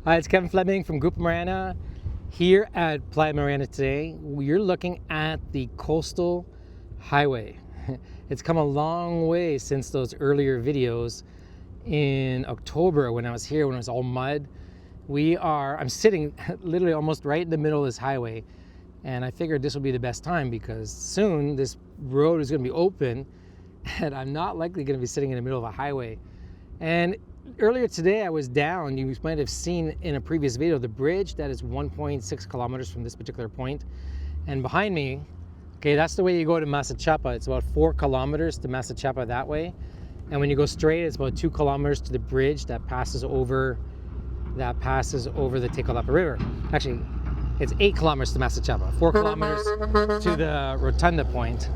Hi, it's Kevin Fleming from Grupo Mariana here at Playa Mariana today. We're looking at the coastal highway. It's come a long way since those earlier videos in October when I was here, when it was all mud. I'm sitting literally almost right in the middle of this highway, and I figured this would be the best time because soon this road is going to be open and I'm not likely going to be sitting in the middle of a highway. And earlier today I was down, you might have seen in a previous video, the bridge that is 1.6 kilometers from this particular point. And behind me, okay, that's the way you go to Masachapa. It's about 4 kilometers to Masachapa that way. And when you go straight, it's about 2 kilometers to the bridge that passes over the Tecolapa River. Actually, it's 8 kilometers to Masachapa, 4 kilometers to the rotunda point.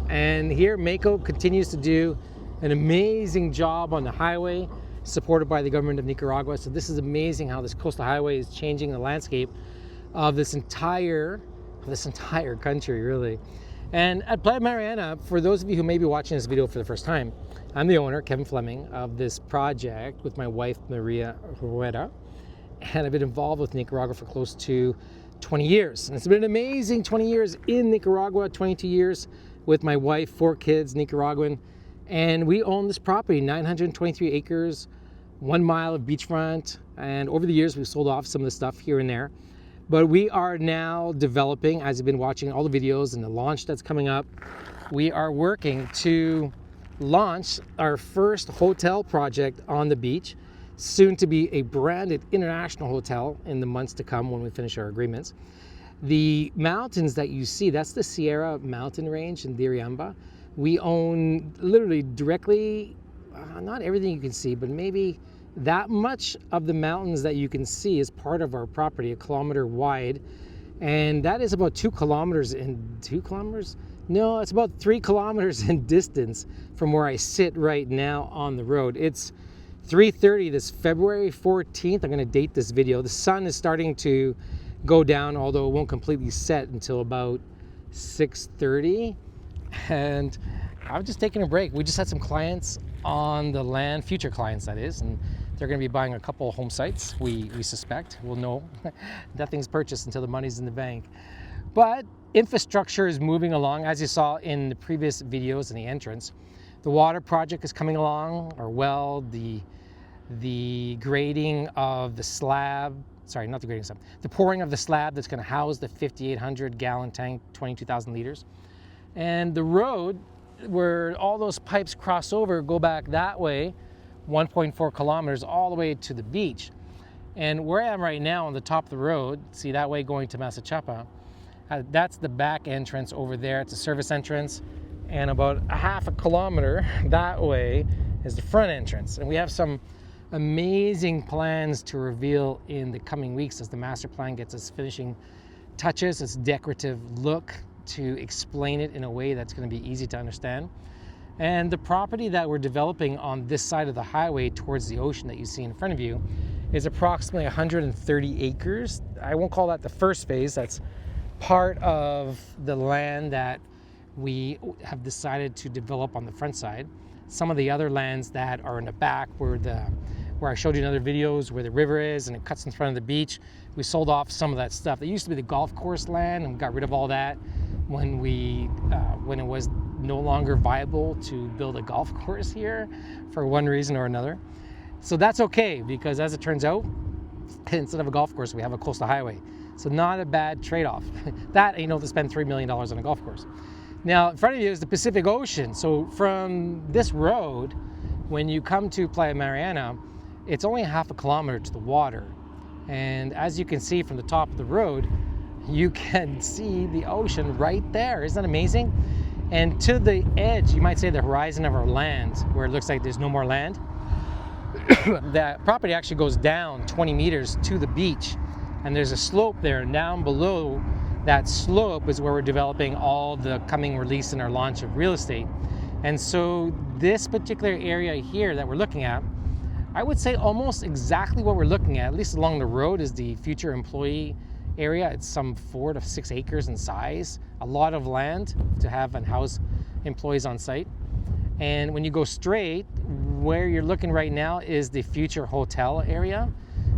And here Mako continues to do an amazing job on the highway, supported by the government of Nicaragua. So this is amazing how this coastal highway is changing the landscape of this entire country, really. And at Playa Mariana, for those of you who may be watching this video for the first time, I'm the owner, Kevin Fleming, of this project with my wife, Maria Rueda. And I've been involved with Nicaragua for close to 20 years. And it's been an amazing 20 years in Nicaragua, 22 years with my wife, 4 kids, Nicaraguan. And we own this property, 923 acres, 1 mile of beachfront. And over the years, we've sold off some of the stuff here and there. But we are now developing, as you've been watching all the videos and the launch that's coming up, we are working to launch our first hotel project on the beach, soon to be a branded international hotel in the months to come when we finish our agreements. The mountains that you see, that's the Sierra mountain range in Diriamba. We own literally directly, not everything you can see, but maybe that much of the mountains that you can see is part of our property, 1 kilometer wide. And that is about 2 kilometers in 2 kilometers? No, it's about 3 kilometers in distance from where I sit right now on the road. It's 3:30 this February 14th. I'm going to date this video. The sun is starting to go down, although it won't completely set until about 6:30. And I was just taking a break. We just had some clients on the land, future clients that is, and they're going to be buying a couple home sites, we suspect. We'll know. Nothing's purchased until the money's in the bank. But infrastructure is moving along, as you saw in the previous videos in the entrance. The water project is coming along, or well, the grading of the slab, sorry, not the grading slab, the pouring of the slab that's going to house the 5,800 gallon tank, 22,000 liters. And the road where all those pipes cross over go back that way, 1.4 kilometers all the way to the beach. And where I am right now on the top of the road, see that way going to Masachapa, that's the back entrance over there. It's a service entrance. And about a half a kilometer that way is the front entrance. And we have some amazing plans to reveal in the coming weeks as the master plan gets its finishing touches, its decorative look, to explain it in a way that's going to be easy to understand. And the property that we're developing on this side of the highway towards the ocean that you see in front of you is approximately 130 acres. I won't call that the first phase. That's part of the land that we have decided to develop on the front side. Some of the other lands that are in the back where I showed you in other videos where the river is and it cuts in front of the beach, we sold off some of that stuff. That used to be the golf course land, and we got rid of all that when it was no longer viable to build a golf course here for one reason or another. So that's okay, because as it turns out, instead of a golf course, we have a coastal highway. So not a bad trade-off. That, to spend $3 million on a golf course. Now, in front of you is the Pacific Ocean. So from this road, when you come to Playa Mariana, it's only half a kilometer to the water. And as you can see from the top of the road, you can see the ocean right there. Isn't that amazing? And to the edge, you might say the horizon of our land, where it looks like there's no more land, that property actually goes down 20 meters to the beach. And there's a slope there, and down below that slope is where we're developing all the coming release in our launch of real estate. And so this particular area here that we're looking at, I would say almost exactly what we're looking at least along the road, is the future employee area. It's some 4 to 6 acres in size, a lot of land to have and house employees on site. And when you go straight, where you're looking right now is the future hotel area.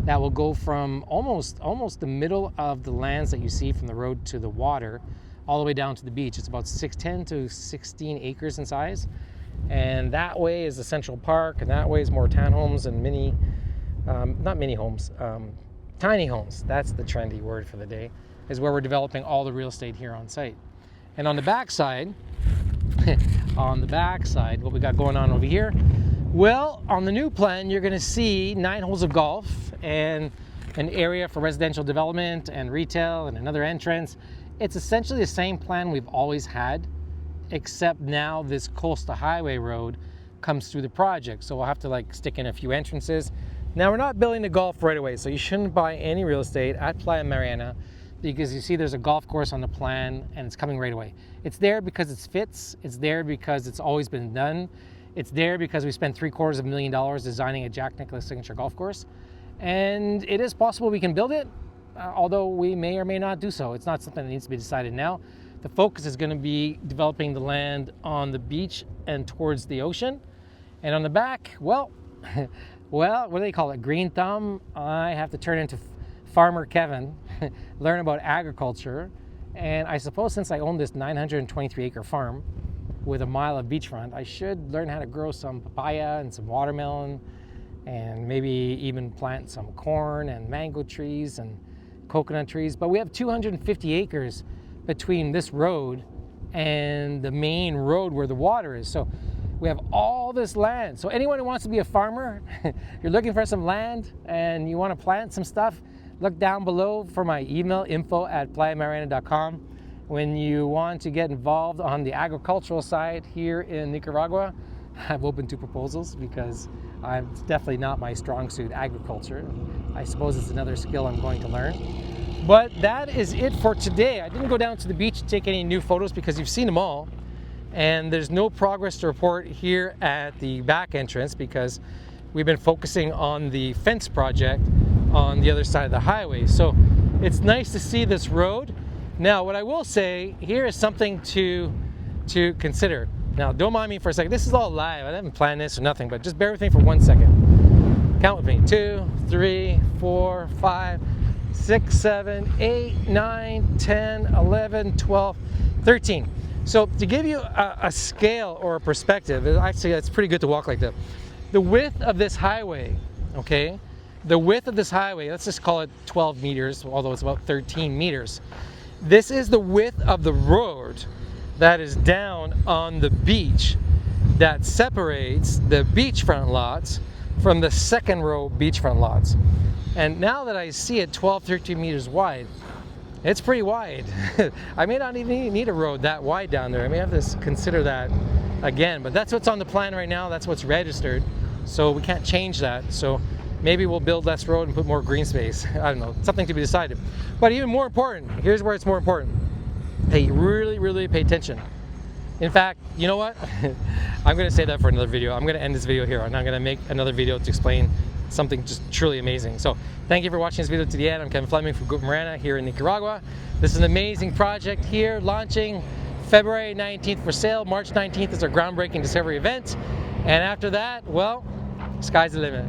that will go from almost the middle of the lands that you see from the road to the water, all the way down to the beach. It's about 10 to 16 acres in size. And that way is the Central Park, and that way is more townhomes and not mini homes, tiny homes. That's the trendy word for the day, is where we're developing all the real estate here on site. And on the back side, what we got going on over here, well, on the new plan, you're gonna see 9 holes of golf and an area for residential development and retail and another entrance. It's essentially the same plan we've always had, except now this coastal highway road comes through the project. So we'll have to like stick in a few entrances. Now we're not building the golf right away, so you shouldn't buy any real estate at Playa Mariana, because you see there's a golf course on the plan and it's coming right away. It's there because it fits, it's there because it's always been done, it's there because we spent $750,000 designing a Jack Nicklaus signature golf course. And it is possible we can build it, although we may or may not do so. It's not something that needs to be decided now. The focus is going to be developing the land on the beach and towards the ocean. And on the back, well, what do they call it? Green thumb. I have to turn into Farmer Kevin, learn about agriculture. And I suppose since I own this 923 acre farm with a mile of beachfront, I should learn how to grow some papaya and some watermelon, and maybe even plant some corn and mango trees and coconut trees. But we have 250 acres between this road and the main road where the water is. So we have all this land. So anyone who wants to be a farmer, you're looking for some land and you want to plant some stuff, look down below for my email, info@playamariana.com. When you want to get involved on the agricultural side here in Nicaragua, I'm open to proposals, because it's definitely not my strong suit, agriculture. I suppose it's another skill I'm going to learn. But that is it for today. I didn't go down to the beach to take any new photos because you've seen them all. And there's no progress to report here at the back entrance because we've been focusing on the fence project on the other side of the highway. So it's nice to see this road. Now, what I will say here is something to consider. Now, don't mind me for a second. This is all live. I haven't planned this or nothing, but just bear with me for 1 second. Count with me. 2, 3, 4, 5, 6, 7, 8, 9, 10, 11, 12, 13. So to give you a scale or a perspective, actually it's pretty good to walk like that. The width of this highway, okay? The width of this highway, let's just call it 12 meters, although it's about 13 meters. This is the width of the road that is down on the beach that separates the beachfront lots from the second row beachfront lots. And now that I see it 12, 13 meters wide, it's pretty wide. I may not even need a road that wide down there. I may have to consider that again, but that's what's on the plan right now. That's what's registered. So we can't change that. So maybe we'll build less road and put more green space. I don't know, something to be decided. But even more important, here's where it's more important. Hey, really pay attention. In fact, you know what? I'm gonna say that for another video. I'm gonna end this video here and I'm gonna make another video to explain something just truly amazing. So thank you for watching this video to the end. I'm Kevin Fleming from Futuro Marina here in Nicaragua. This is an amazing project here, launching February 19th for sale. March 19th is our groundbreaking discovery event. And after that, well, sky's the limit.